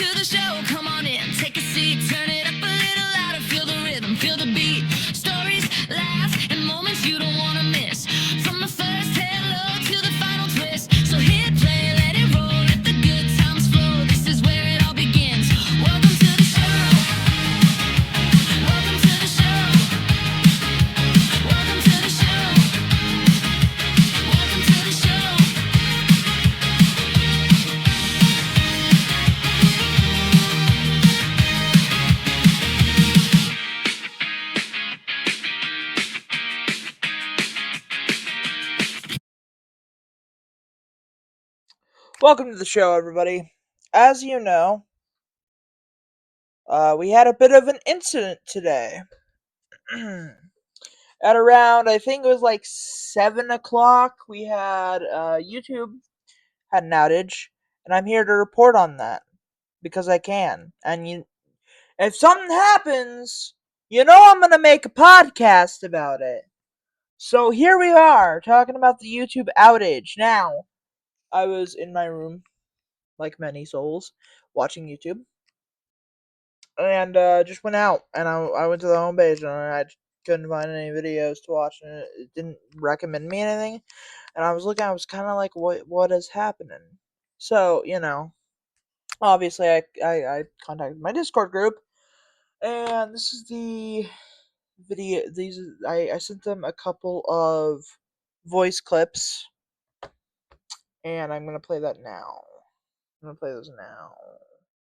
to the show, come on in, take a seat, turn it up a little louder, feel the rhythm, feel the beat. Stories, laughs, and moments you don't want to miss. From the first hello to the final twist. So hit play, let it roll, let the good times flow. This is where it all begins. Welcome to the show. Welcome to the show. Welcome to the show. Welcome to the show. Welcome to the show, everybody. As you know, we had a bit of an incident today. At around, I think it was like 7 o'clock, we had YouTube had an outage, and I'm here to report on that because I can. And if something happens, I'm gonna make a podcast about it. So here we are talking about the YouTube outage. Now, I was in my room, like many souls, watching YouTube. And just went out, and I went to the home page, and I couldn't find any videos to watch, and it didn't recommend me anything. And I was looking, I was kind of like, what is happening? So obviously I contacted my Discord group, and this is the video. I sent them a couple of voice clips, and I'm gonna play that now. I'm gonna play those now.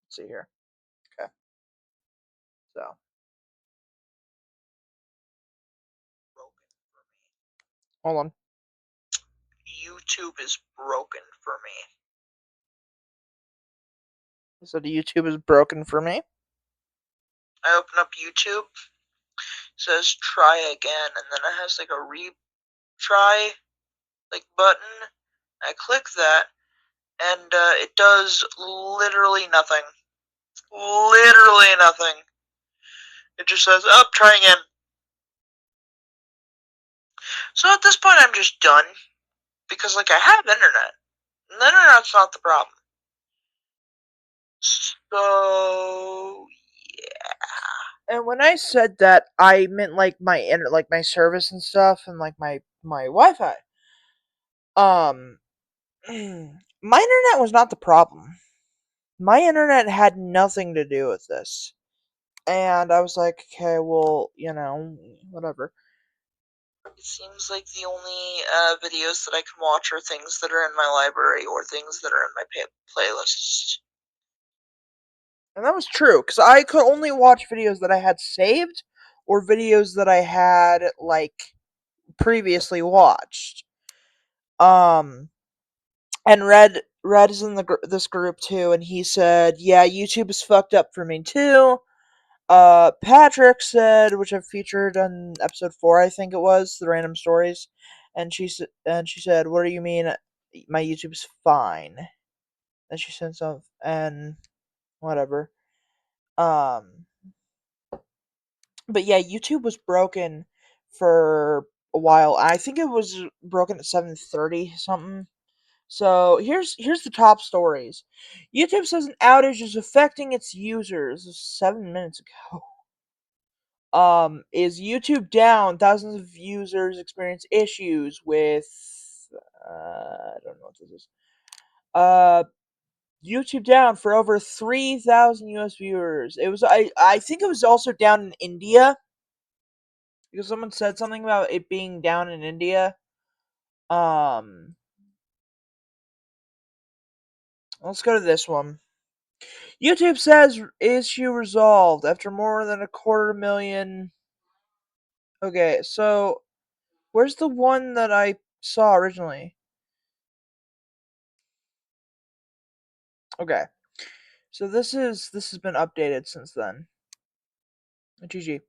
Let's see here. Okay, so. Hold on. YouTube is broken for me. So the YouTube is broken for me. I open up YouTube. It says try again, and then it has like a retry button. I click that, and it does literally nothing. Literally nothing. It just says, "Oh, try again." So at this point, I'm just done because I have internet. And the internet's not the problem. So yeah. And when I said that, I meant my service and stuff, and my Wi-Fi. Um, my internet was not the problem. My internet had nothing to do with this, and I was like, okay, well, whatever. It seems like the only videos that I can watch are things that are in my library or things that are in my playlists. And that was true, because I could only watch videos that I had saved or videos that I had, previously watched. And Red is in this group too, and he said, yeah, YouTube is fucked up for me too. Patrick said, which I've featured on episode 4, I think it was, the random stories, and she said, what do you mean my YouTube's fine? And she said something, and whatever. But yeah, YouTube was broken for a while. I think it was broken at 7:30 something. So here's the top stories. YouTube says an outage is affecting its users. This was 7 minutes ago. Is YouTube down? Thousands of users experience issues with. I don't know what this is. YouTube down for over 3,000 US viewers. It was I think it was also down in India because someone said something about it being down in India. Let's go to this one. YouTube says issue resolved after more than 250,000. Okay, so where's the one that I saw originally? Okay, so this has been updated since then. GG.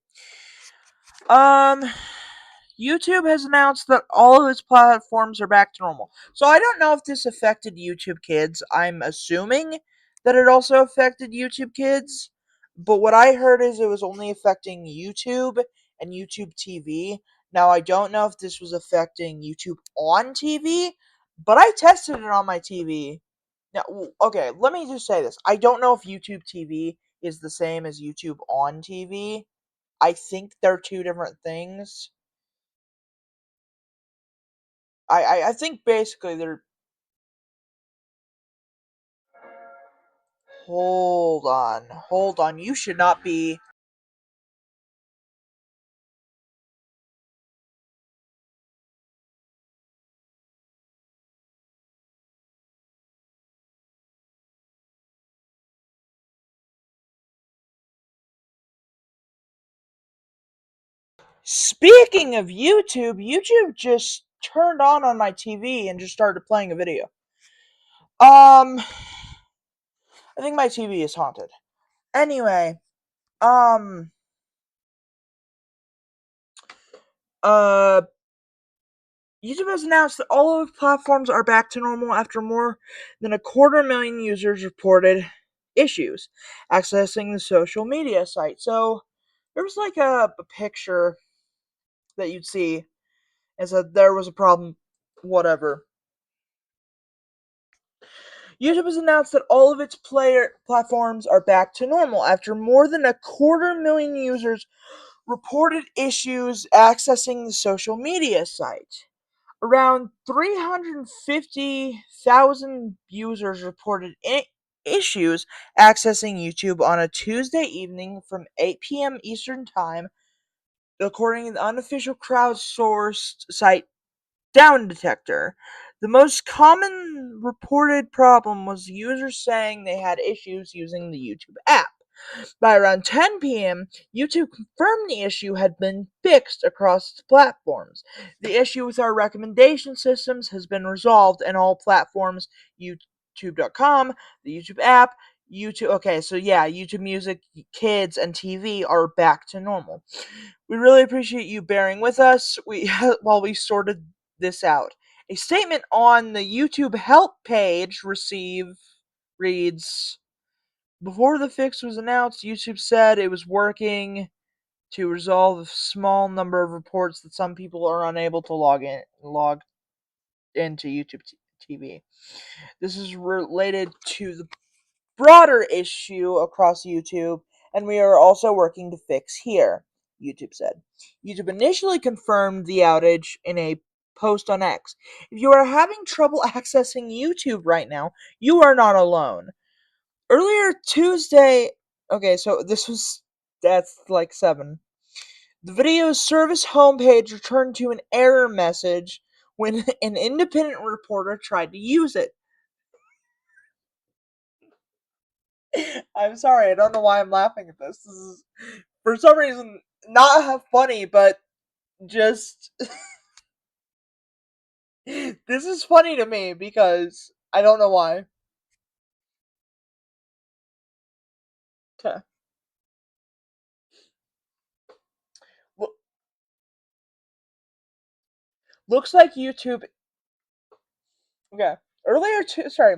YouTube has announced that all of its platforms are back to normal. So I don't know if this affected YouTube Kids. I'm assuming that it also affected YouTube Kids. But what I heard is it was only affecting YouTube and YouTube TV. Now, I don't know if this was affecting YouTube on TV, but I tested it on my TV. Now, okay, let me just say this. I don't know if YouTube TV is the same as YouTube on TV. I think they're two different things. I think basically they're. Hold on. You should not be. Speaking of YouTube, YouTube just turned on my TV and just started playing a video. I think my TV is haunted. Anyway, um, uh, YouTube has announced that all of its platforms are back to normal after more than a quarter million users reported issues accessing the social media site. So there was like a picture that you'd see and said there was a problem, whatever. YouTube has announced that all of its player platforms are back to normal after more than a quarter million users reported issues accessing the social media site. Around 350,000 users reported issues accessing YouTube on a Tuesday evening from 8 p.m. Eastern Time, according to the unofficial crowdsourced site Down Detector. The most common reported problem was users saying they had issues using the YouTube app. By around 10 p.m., YouTube confirmed the issue had been fixed across its platforms. The issue with our recommendation systems has been resolved in all platforms: YouTube.com, the YouTube app, YouTube. Okay, so yeah, YouTube Music, Kids, and TV are back to normal. We really appreciate you bearing with us while we sorted this out. A statement on the YouTube help page reads, before the fix was announced, YouTube said it was working to resolve a small number of reports that some people are unable to log into YouTube TV. This is related to the broader issue across YouTube, and we are also working to fix here, YouTube said. YouTube initially confirmed the outage in a post on X. If you are having trouble accessing YouTube right now, you are not alone. Earlier Tuesday, okay, so that's like 7. The video service homepage returned to an error message when an independent reporter tried to use it. I'm sorry, I don't know why I'm laughing at this. This is, for some reason, not funny, but just. This is funny to me because I don't know why. Okay. Lo- Looks like YouTube. Okay. Sorry.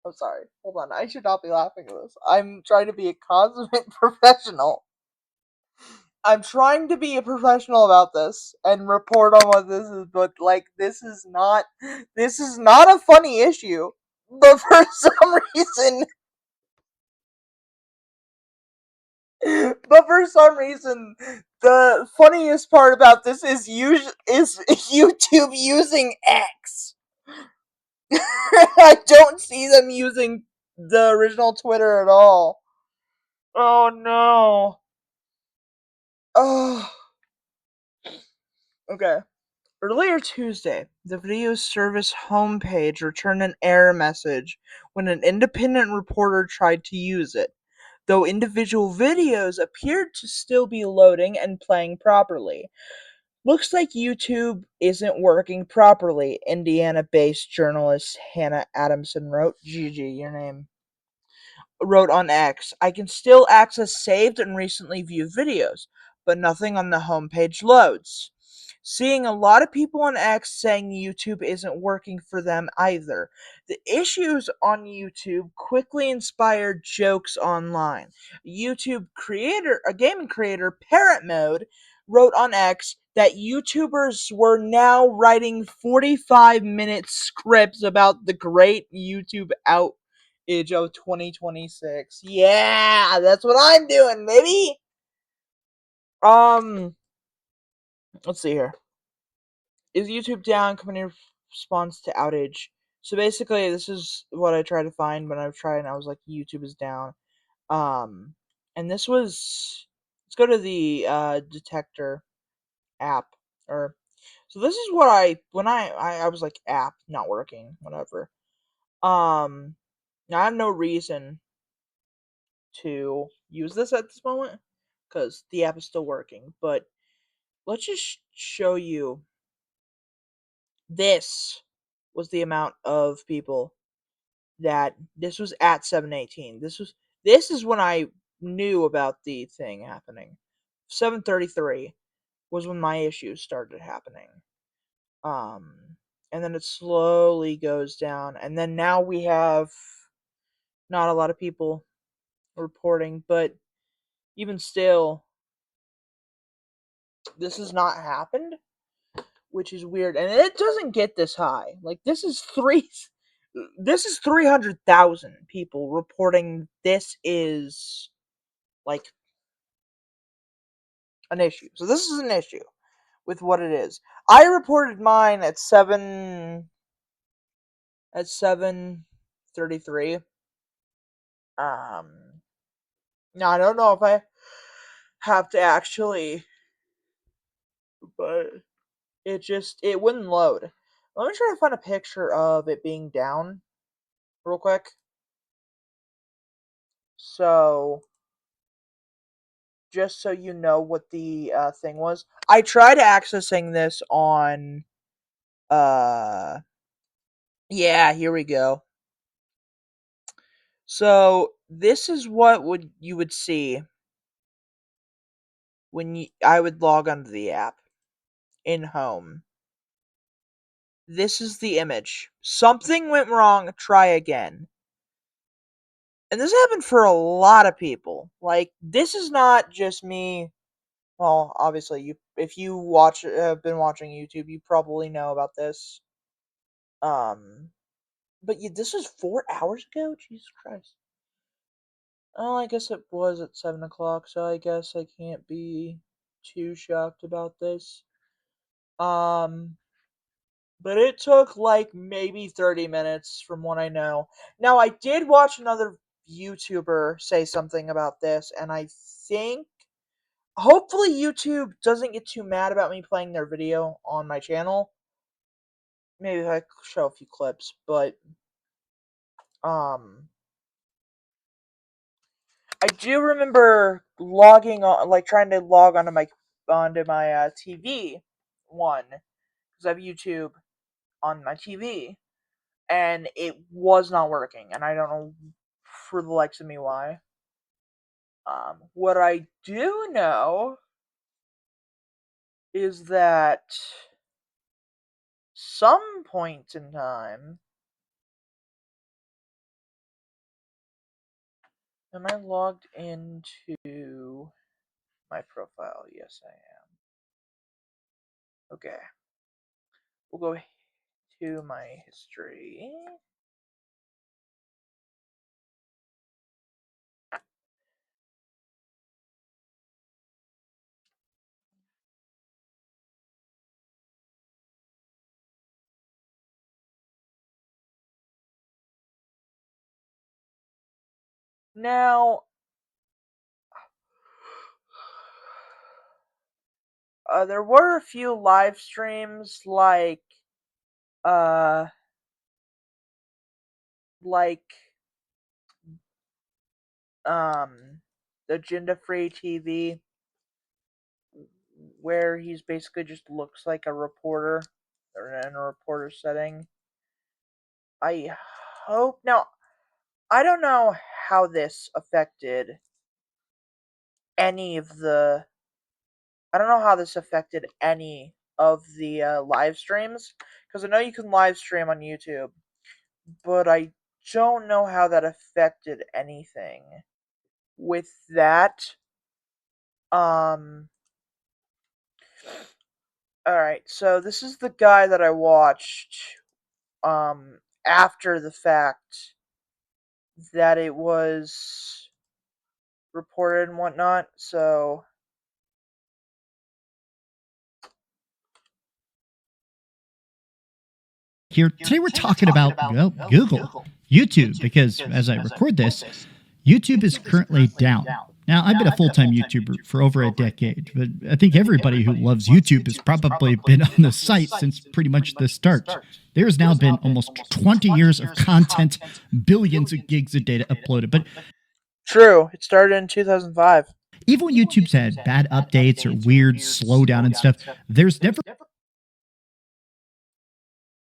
I'm sorry. Hold on. I should not be laughing at this. I'm trying to be a consummate professional. I'm trying to be a professional about this and report on what this is, but like this is not a funny issue. But for some reason but for some reason the funniest part about this is YouTube using X. I don't see them using the original Twitter at all. Oh no. Oh, okay. Earlier Tuesday, the video service homepage returned an error message when an independent reporter tried to use it, though individual videos appeared to still be loading and playing properly. Looks like YouTube isn't working properly, Indiana based journalist Hannah Adamson wrote. Gigi, your name. Wrote on X, I can still access saved and recently viewed videos, but nothing on the homepage loads. Seeing a lot of people on X saying YouTube isn't working for them either. The issues on YouTube quickly inspired jokes online. A gaming creator, Parrot Mode, wrote on X that YouTubers were now writing 45-minute scripts about the great YouTube outage of 2026. Yeah, that's what I'm doing, baby. Um, let's see here. Is YouTube down? Company response to outage. So basically, this is what I tried to find when I was trying. I was like, YouTube is down. Um, and this was. Let's go to the detector app. Or so this is what I when I was like app not working, whatever. Now I have no reason to use this at this moment because the app is still working. But let's just show you. This was the amount of people that this was at 7:18. This is when I knew about the thing happening. 7:33 was when my issues started happening. Um and then it slowly goes down, and then now we have not a lot of people reporting, but even still this has not happened, which is weird, and it doesn't get this high. Like this is 300,000 people reporting this is like an issue. So this is an issue with what it is. I reported mine at 7:33. Um Now I don't know if I have to actually, but it wouldn't load. Let me try to find a picture of it being down real quick. So just so you know what the thing was. I tried accessing this on yeah, here we go. So this is what would you would see when I would log onto the app in home. This is the image. Something went wrong, try again. And this happened for a lot of people. Like this is not just me. Well, obviously you if you watch have been watching YouTube, you probably know about this. Um but this was 4 hours ago? Jesus Christ. Oh, I guess it was at 7 o'clock, so I guess I can't be too shocked about this. Um, but it took like maybe 30 minutes from what I know. Now, I did watch another YouTuber say something about this, and I think hopefully YouTube doesn't get too mad about me playing their video on my channel. Maybe if I show a few clips, but um I do remember logging on, like trying to log onto my TV one because I have YouTube on my TV, and it was not working, and I don't know for the likes of me why. What I do know is that some point in time, am I logged into my profile? Yes, I am. Okay, we'll go to my history. Now, there were a few live streams uh like um Agenda Free TV, where he's basically just looks like a reporter or in a reporter setting. I hope now I don't know how this affected any of the I don't know how this affected any of the live streams because I know you can live stream on YouTube, but I don't know how that affected anything with that. Um All right, so this is the guy that I watched after the fact that it was reported and whatnot. So Here today we're talking about, well, Google, YouTube, because as I record this, YouTube is currently down. Now, I've been a full-time YouTuber for over a decade, but I think everybody who loves YouTube has probably been on the site since pretty much the start. There's now been almost 20 years of content, billions of gigs of data uploaded, but true, it started in 2005. even when YouTube's had bad updates or weird slowdown and stuff, there's never.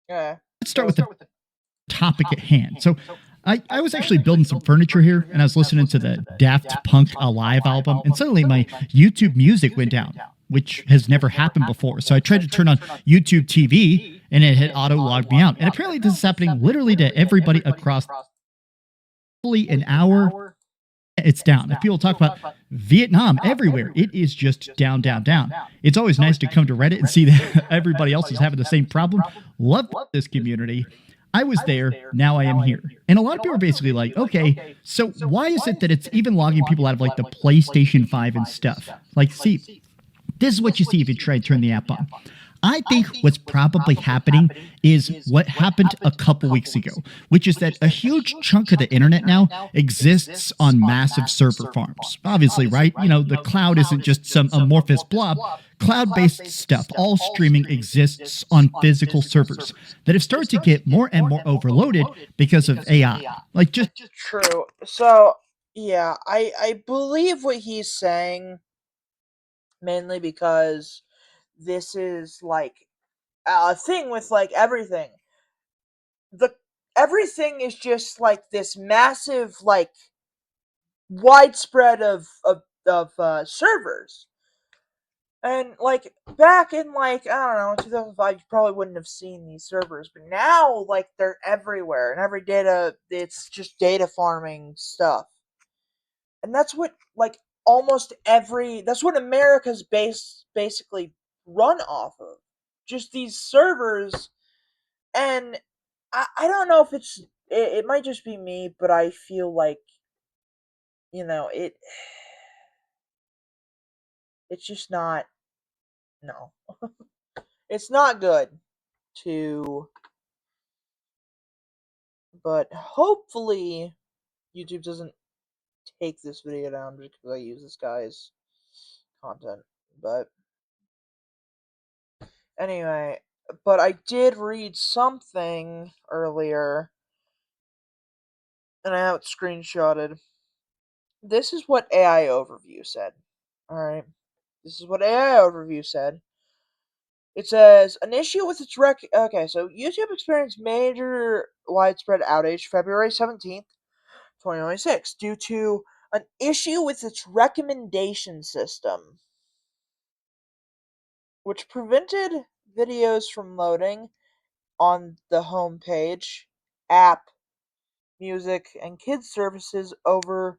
Yeah. Let's start with the topic at hand. So I was actually building some furniture here, and I was listening to the Daft Punk Alive album, and suddenly my YouTube music went down, which has never happened before. So I tried to turn on YouTube TV, and it had auto-logged me out. And apparently this is happening literally to everybody across fully an hour. It's down. If people talk about Vietnam everywhere, it is just down, down, down. It's always nice to come to Reddit and see that everybody else is having the same problem. Love this community. I was there, now I am here. And a lot of people are basically like, okay, so why is it that it's even logging people out of like the PlayStation 5 and stuff? Like, see, this is what you see if you try to turn the app on. I think what's probably happening is what happened a couple weeks ago, which is that a huge chunk of the internet now exists on massive server farms. Obviously, right? You know, the cloud isn't just some amorphous blob. Cloud-based stuff, all streaming exists on physical servers that have started to get more and more overloaded because of AI. Like, just True. So yeah, I believe what he's saying mainly because this is like a thing with like everything. The everything is just like this massive like widespread of servers. And like back in like I don't know 2005, you probably wouldn't have seen these servers, but now like they're everywhere, and every data it's just data farming stuff, and that's what like almost every that's what America's basically run off of, just these servers. And I don't know if it might just be me, but I feel like it's just not no, it's not good to, but hopefully YouTube doesn't take this video down because I use this guy's content. But anyway, but I did read something earlier, and I have it screenshotted. This is what AI Overview said. Alright. This is what AI Overview said. It says an issue with its okay, so YouTube experienced major widespread outage February 17th, 2026 due to an issue with its recommendation system, which prevented videos from loading on the home page, app, music, and kids services. Over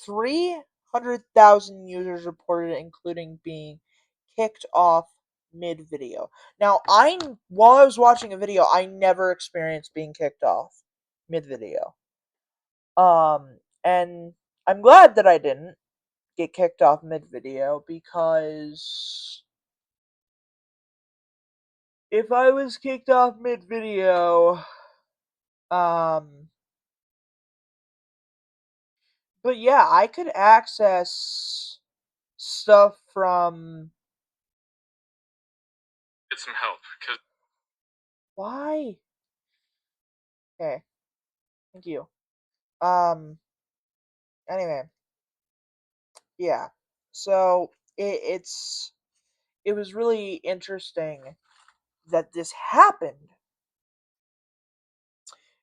300,000 users reported, including being kicked off mid video. Now, while I was watching a video, I never experienced being kicked off mid video. And I'm glad that I didn't get kicked off mid video, because if I was kicked off mid video, um, but yeah, I could access stuff from. Get some help, because Why? Okay, thank you. Um, anyway, yeah. So it was really interesting that this happened,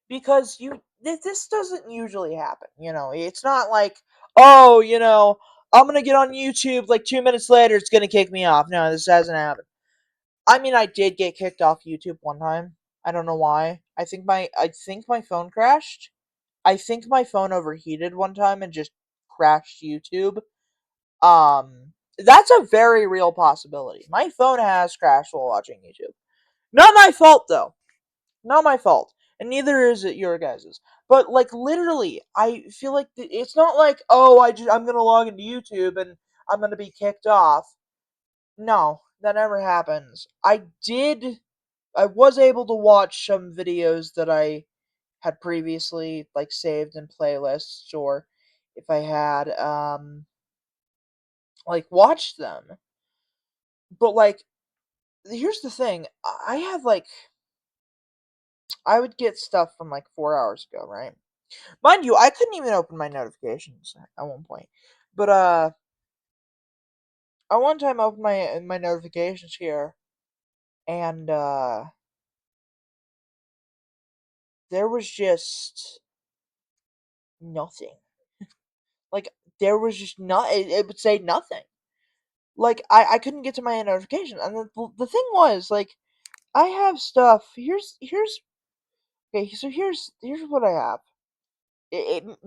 because this doesn't usually happen. It's not like, oh, I'm gonna get on YouTube like 2 minutes later, it's gonna kick me off. No, this hasn't happened. I mean, I did get kicked off YouTube one time. I don't know why. I think my phone crashed. I think my phone overheated one time and just crashed YouTube. Um, That's a very real possibility. My phone has crashed while watching YouTube. Not my fault though. Not my fault. And neither is it your guys's. But like literally, I feel like it's not like, oh, I'm gonna log into YouTube and I'm gonna be kicked off. No, that never happens. I was able to watch some videos that I had previously like saved in playlists, or if I had like watched them. But like here's the thing, I have like I would get stuff from like 4 hours ago, right? Mind you, I couldn't even open my notifications at one point. But at one time I opened my notifications here, and there was just nothing. Like there was just not. It would say nothing. Like I couldn't get to my notification, and the thing was like I have stuff. Here's okay. So here's what I have.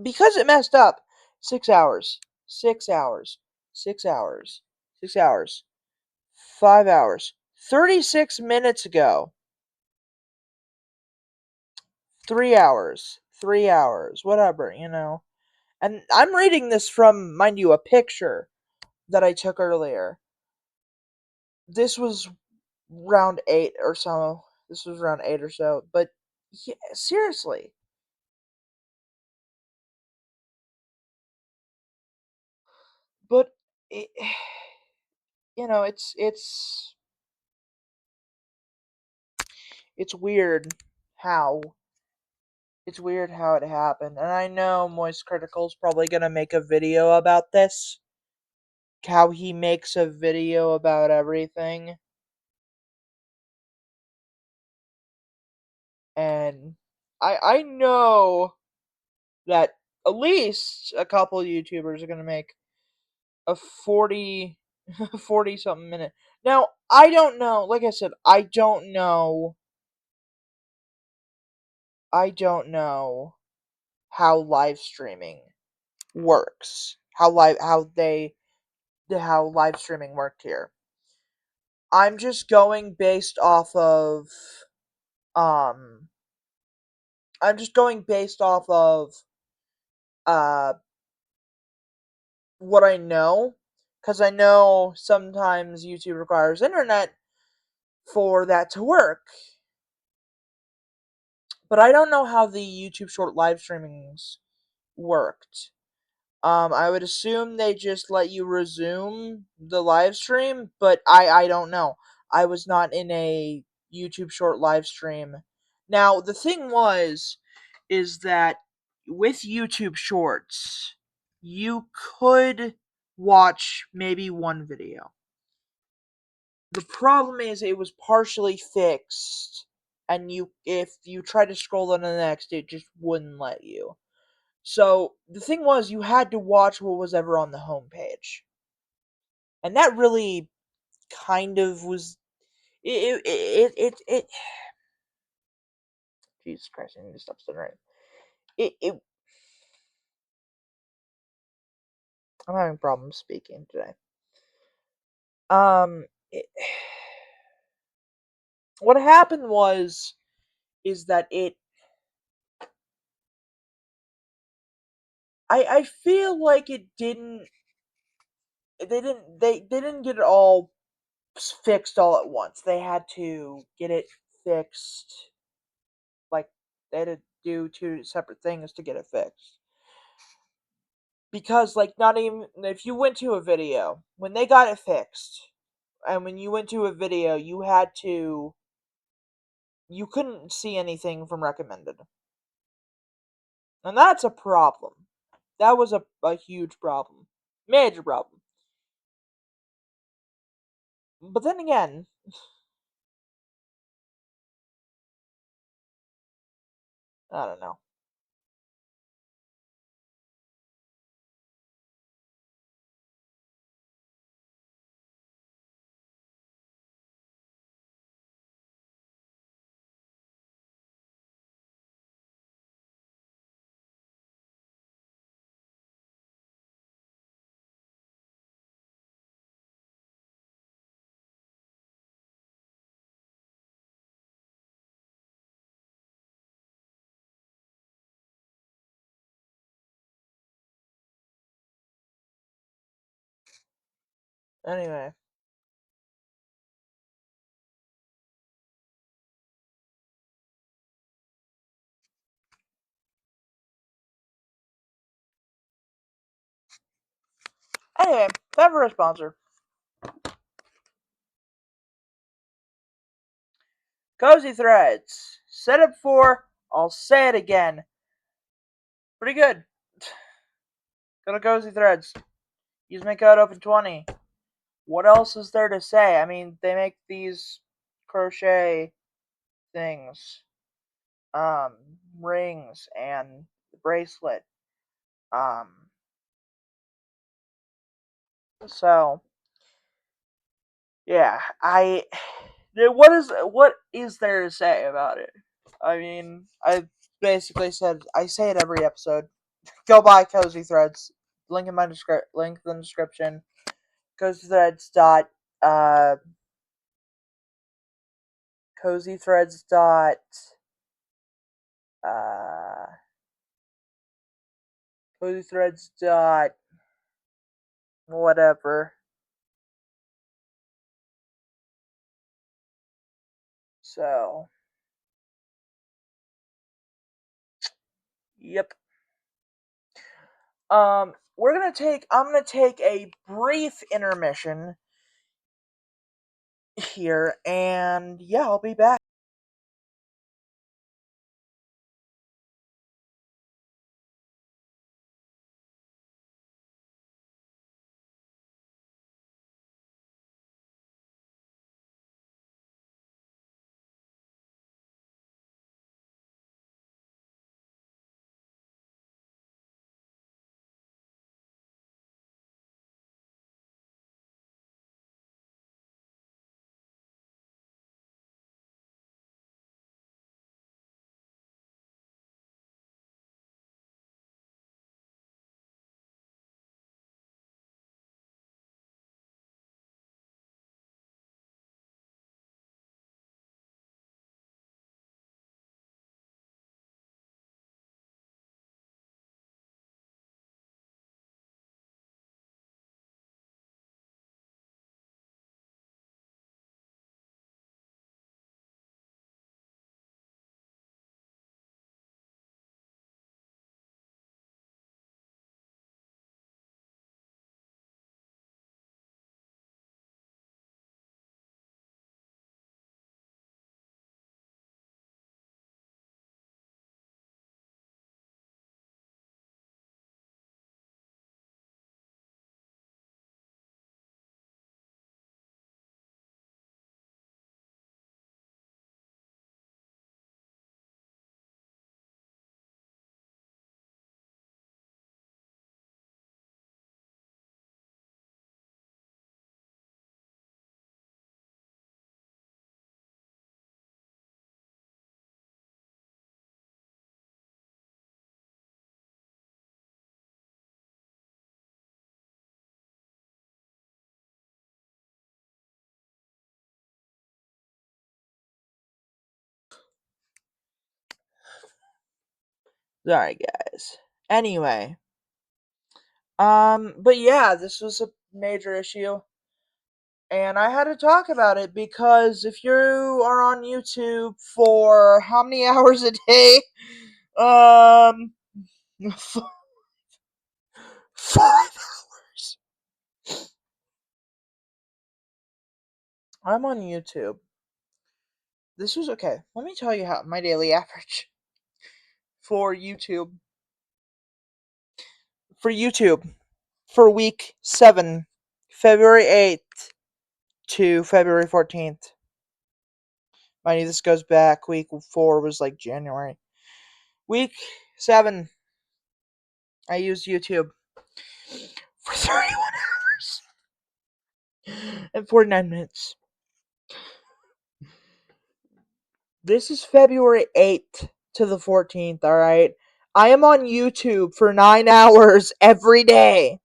Because it messed up. 6 hours. 6 hours. 6 hours. 6 hours. 5 hours. 36 minutes ago. 3 hours. 3 hours. Whatever. And I'm reading this from, mind you, a picture that I took earlier. This was round 8 or so. This was round 8 or so. But yeah, seriously. But it, it's weird how it's weird how it happened. And I know Moist Critical's probably gonna make a video about this. How he makes a video about everything. And I know that at least a couple YouTubers are gonna make a 40 something minute. Now, I don't know, like I said, I don't know how live streaming works. How live streaming worked here. I'm just going based off of um I'm just going based off of uh what I know, cuz I know sometimes YouTube requires internet for that to work. But I don't know how the YouTube short live streamings worked. I would assume they just let you resume the live stream, but I don't know. I was not in a YouTube short live stream. Now, the thing is that with YouTube shorts, you could watch maybe one video. The problem is it was partially fixed, and if you try to scroll on to the next, it just wouldn't let you. So the thing was, you had to watch what was ever on the homepage, and that really kind of was it. Jesus Christ! I need to stop stuttering. It. I'm having problems speaking today. It, what happened is that it. I feel like it didn't. They didn't get it all fixed all at once. They had to get it fixed. Like they had to do two separate things to get it fixed. Because like not even if you went to a video when they got it fixed, and when you went to a video, you couldn't see anything from recommended, and that's a problem. That was a huge problem, major problem. But then again, I don't know. Anyway. Anyway, time for a sponsor. Cozy Threads. Set up for, I'll say it again. Pretty good. Go to Cozy Threads. Use my code OPEN20. What else is there to say? I mean, they make these crochet things, rings and the bracelet. So yeah, what is there to say about it? I mean, I basically said I say it every episode. Go buy Cozy Threads. Link in the description. Cozy Threads dot Cozy Threads dot uh Cozy Threads dot whatever. So yep. I'm gonna take a brief intermission here, and yeah, I'll be back. Sorry, guys. Anyway, but yeah, this was a major issue, and I had to talk about it because if you are on YouTube for how many hours a day? Um, 5 hours. I'm on YouTube. This was okay. Let me tell you how my daily average for YouTube. For YouTube, for week 7, February 8th to February 14th. Mind you, this goes back. Week 4 was like January. Week 7, I used YouTube for 31 hours and 49 minutes. This is February 8th to the 14th, alright? I am on YouTube for 9 hours every day.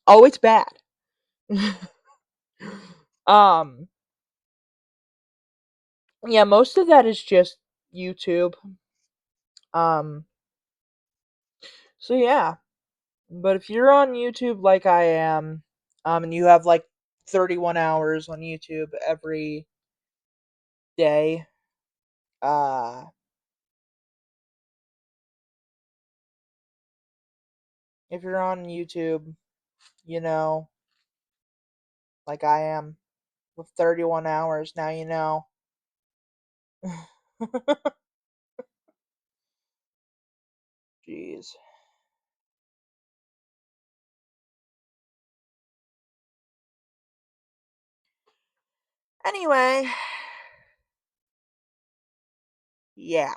Oh, it's bad. um, yeah, most of that is just YouTube. Um, so yeah, But if you're on YouTube like I am, and you have like 31 hours on YouTube every day, uh, if you're on YouTube, you know, like I am, with 31 hours, now you know. Jeez. Anyway, yeah.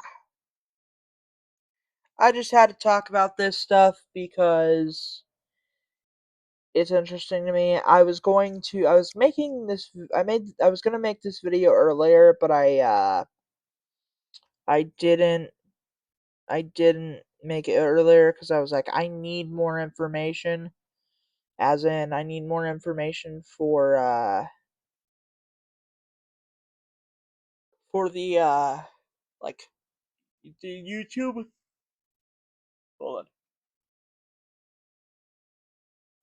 I just had to talk about this stuff because it's interesting to me. I was making this I was going to make this video earlier, but I didn't I didn't make it earlier cuz I was like I need more information, as in I need more information for the like the YouTube. Hold on.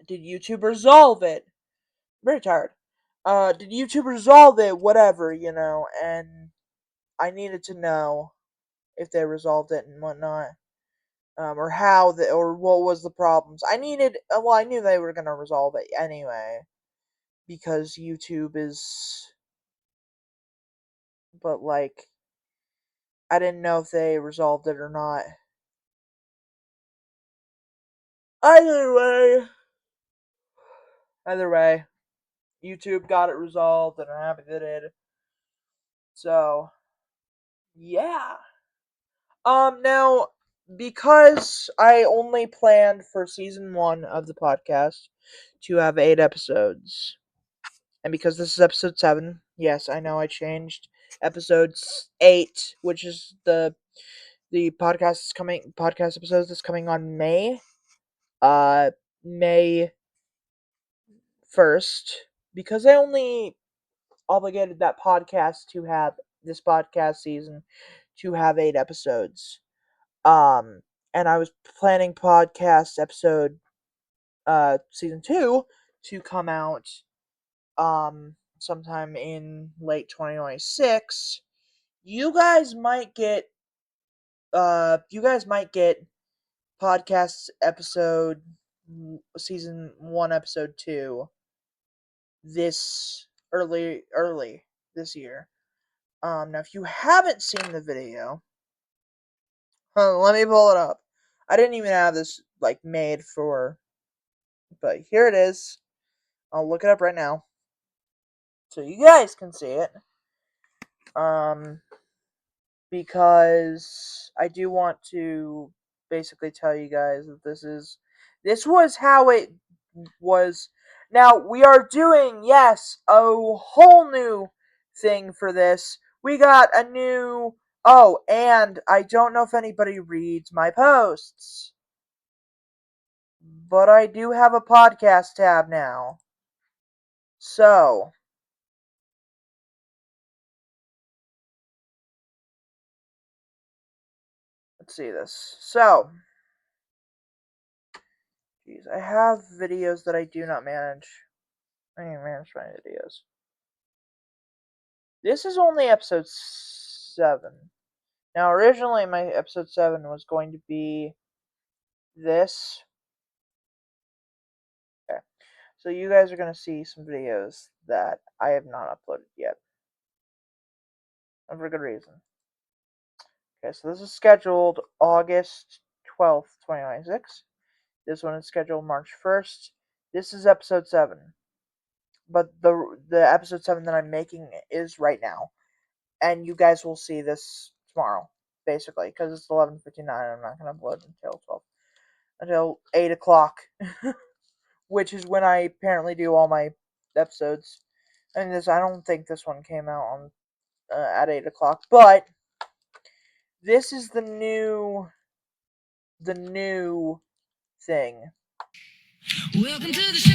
Did YouTube resolve it? I'm very tired. Did YouTube resolve it? Whatever, and I needed to know if they resolved it and whatnot, or or what was the problems. Well, I knew they were gonna resolve it anyway, because YouTube is, but like, I didn't know if they resolved it or not. Either way, either way, YouTube got it resolved, and I'm happy they did. So, yeah. Now, because I only planned for season 1 of the podcast to have 8 episodes, and because this is episode 7, yes, I know I changed episodes 8, which is the podcast episodes that's coming on uh May 1st, because I only obligated that podcast to have this podcast season to have 8 episodes. Um, and I was planning podcast episode season 2 to come out sometime in late 2026. You guys might get podcast episode season 1 episode 2 this early this year. Now if you haven't seen the video, let me pull it up. I didn't even have this like made for, but here it is. I'll look it up right now so you guys can see it. Um, because I do want to basically tell you guys that this was how it was. Now we are doing, yes, a whole new thing for this. We got a new, oh, and I don't know if anybody reads my posts, but I do have a podcast tab now. So, let's see this. So, geez, I have videos that I do not manage. I don't manage my videos. This is only episode 7. Now, originally, my episode 7 was going to be this. Okay. So, you guys are going to see some videos that I have not uploaded yet. And for good reason. Okay, so this is scheduled August 12th, 2026. This one is scheduled March 1st. This is episode 7. But the episode 7 that I'm making is right now. And you guys will see this tomorrow, basically, because it's 11:59. I'm not going to upload until 8 o'clock, which is when I apparently do all my episodes. And I don't think this one came out on at 8 o'clock, but this is the new thing. Welcome to the show.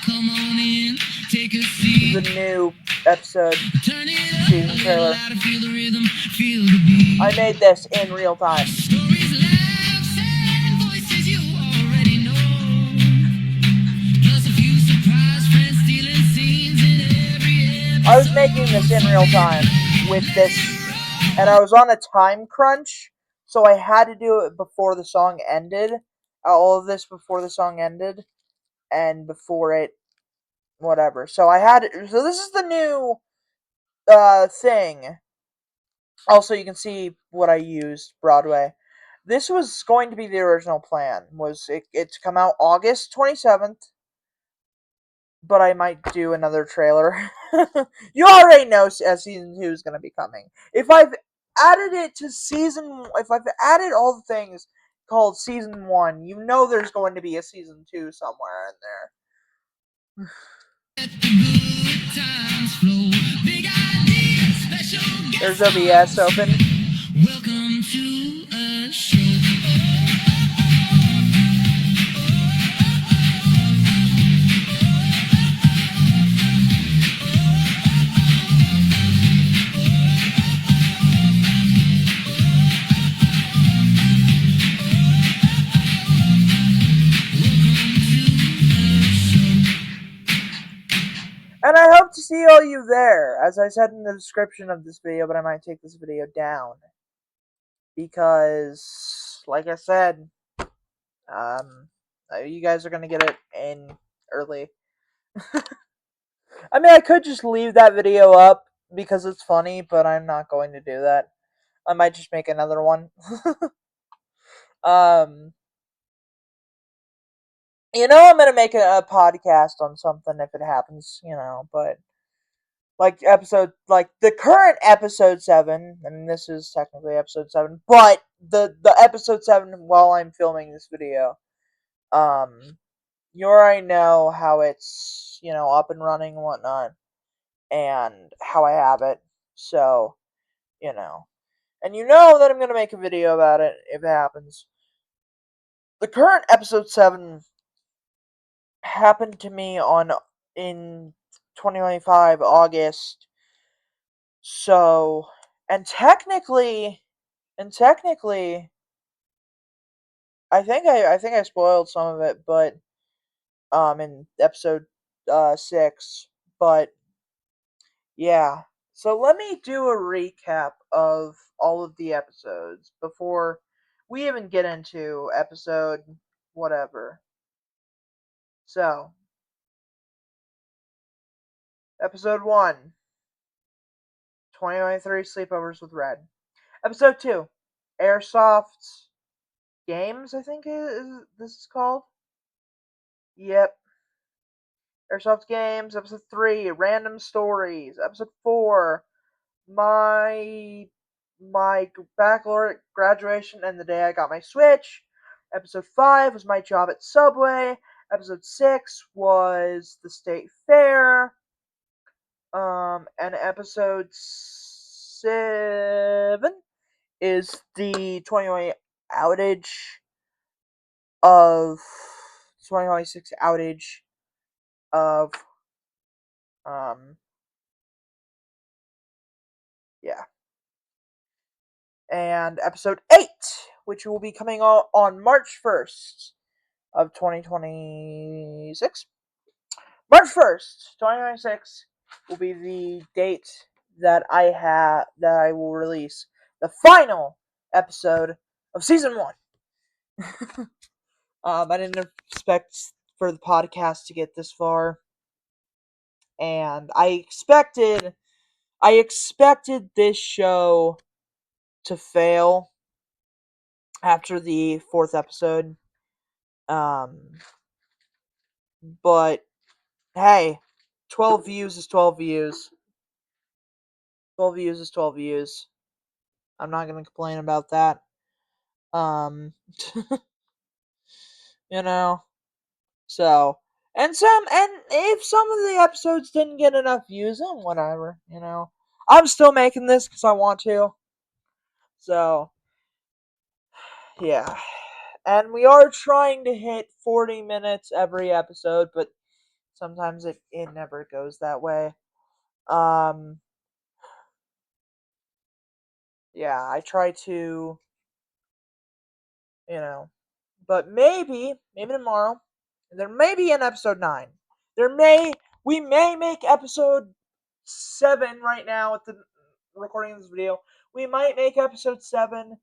Come on in, take a seat. The new episode Turn it up season a little trailer. louder, feel the rhythm, feel the beat. I made this in real time. Stories, laughs, and voices you already know. I was making this in real time with this, and I was on a time crunch, so I had to do it before the song ended. All of this before the song ended, and before it, whatever. So I had. So this is the new thing. Also, you can see what I used Broadway. This was going to be the original plan. Was it to come out August 27th? But I might do another trailer. You already know season 2 is going to be coming. If I've added it to if I've added all the things called season 1, you know there's going to be a season 2 somewhere in there. There's OBS open. Welcome to a show. And I hope to see all you there, as I said in the description of this video, but I might take this video down. Because, like I said, you guys are going to get it in early. I mean, I could just leave that video up because it's funny, but I'm not going to do that. I might just make another one. um, I'm gonna make a podcast on something if it happens, but like the current episode 7. I mean, this is technically episode 7, but the episode 7 while I'm filming this video, you already know how it's up and running and whatnot, and how I have it. So, and you know that I'm gonna make a video about it if it happens. The current episode 7 happened to me in 2025 August. So, and technically, I think I spoiled some of it, but in episode 6, but yeah. So let me do a recap of all of the episodes before we even get into episode whatever. So, episode 1, 2023 Sleepovers with Red. Episode 2, Airsoft Games, I think this is called. Yep. Airsoft Games. Episode 3, Random Stories. Episode 4, my baccalaureate graduation and the day I got my Switch. Episode 5 was my job at Subway. Episode 6 was the state fair. And episode 7 is the 2020 outage of 2026 outage of yeah. And episode 8, which will be coming out on March 1st of 2026. March 1st, 2026 will be the date that I will release the final episode of season 1. I didn't expect for the podcast to get this far, and I expected this show to fail after the 4th episode. But hey, 12 views is 12 views. 12 views is 12 views. I'm not gonna complain about that. Um, you know. So, and if some of the episodes didn't get enough views, then whatever. I'm still making this because I want to. So, yeah. And we are trying to hit 40 minutes every episode, but sometimes it never goes that way. Um, yeah, I try to, you know, but maybe tomorrow, there may be an episode 9. We may make episode 7 right now at the recording of this video. We might make episode 7.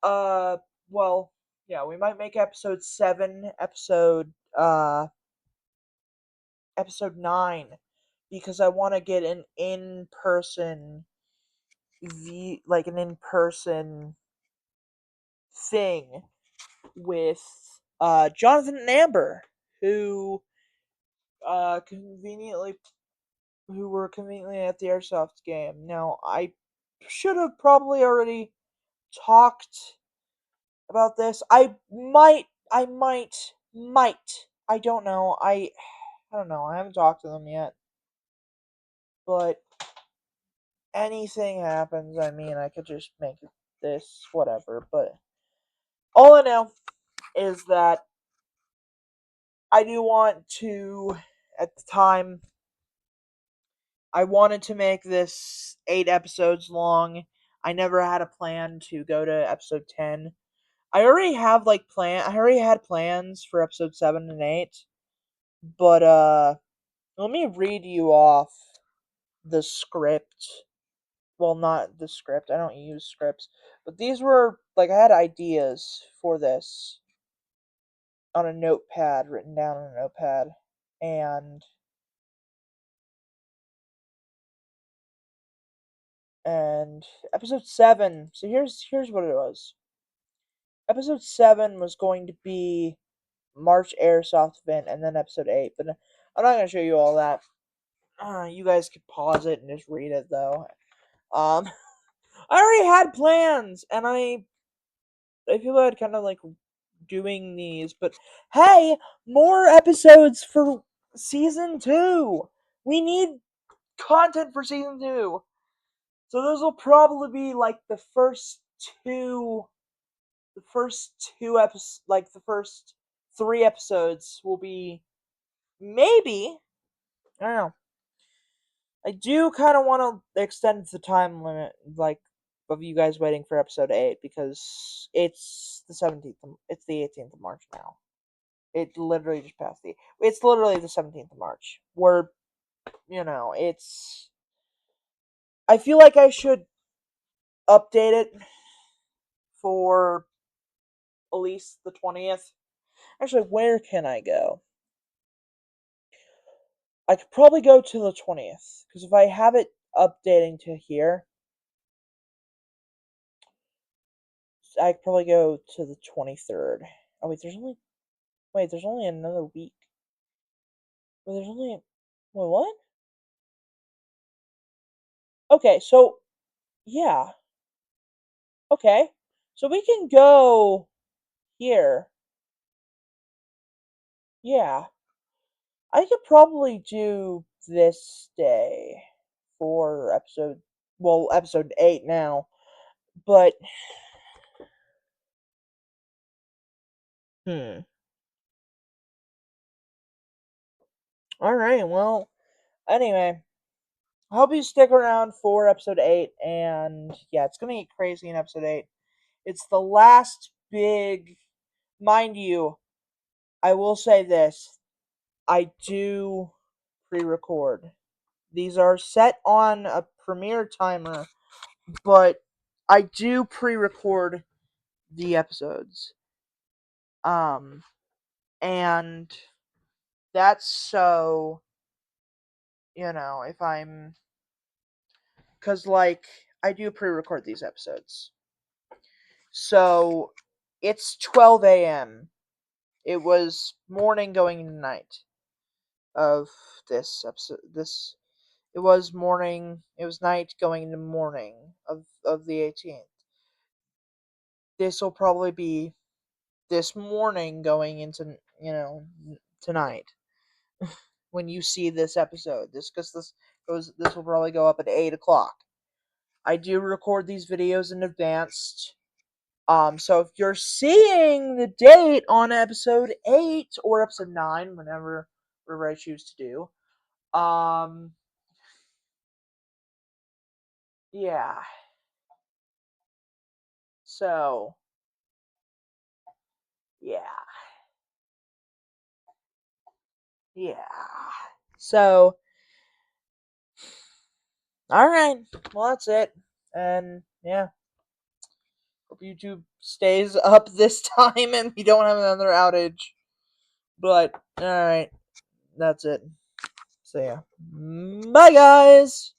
Uh, well, yeah, we might make episode 7, episode 9, because I want to get an in-person like an in-person thing with Jonathan and Amber, who conveniently who were conveniently at the airsoft game. Now, I should have probably already talked about this. I might. I don't know. I don't know. I haven't talked to them yet. But anything happens, I mean, I could just make this whatever. But all I know is that I do want to, at the time, I wanted to make this 8 episodes long. I never had a plan to go to episode 10. I already had plans for episode 7 and 8. But let me read you off the script. Well, not the script. I don't use scripts. But these were like I had ideas for this on a notepad, written down on a notepad. And episode 7. So here's what it was. Episode 7 was going to be March Airsoft event, and then episode 8. But I'm not gonna show you all that. You guys could pause it and just read it though. Um, I already had plans, and I feel bad kind of like doing these, but hey, more episodes for season 2. We need content for season 2. So those will probably be like two the first 2 episodes, like the first 3 episodes will be maybe, I don't know. I do kind of want to extend the time limit, like, of you guys waiting for episode 8, because it's the 17th. It's the 18th of March now. It literally just passed the. It's literally the 17th of March. We're, it's. I feel like I should update it for at least the 20th. Actually, where can I go? I could probably go to the 20th, because if I have it updating to here, I could probably go to the 23rd. Oh wait, there's only another week. Wait, there's only wait, what? Okay, so yeah. Okay. So we can go here. Yeah. I could probably do this day for episode 8 now. But hmm. Alright, well, anyway. I hope you stick around for episode 8, and yeah, it's gonna get crazy in episode 8. It's the last big, mind you, I will say this. I do pre-record. These are set on a Premiere timer, but I do pre-record the episodes. And that's so, if I'm, cause like I do pre-record these episodes. So it's 12 a.m. It was morning going into night of this episode. It was morning. It was night going into morning of the 18th. This will probably be this morning going into tonight when you see this episode. This will probably go up at 8 o'clock. I do record these videos in advance. So if you're seeing the date on episode 8 or episode 9, whenever I choose to do, yeah. So, yeah. Yeah. So, Alright, well, that's it. And yeah, hope YouTube stays up this time and we don't have another outage. But, alright, that's it. So yeah. Bye, guys!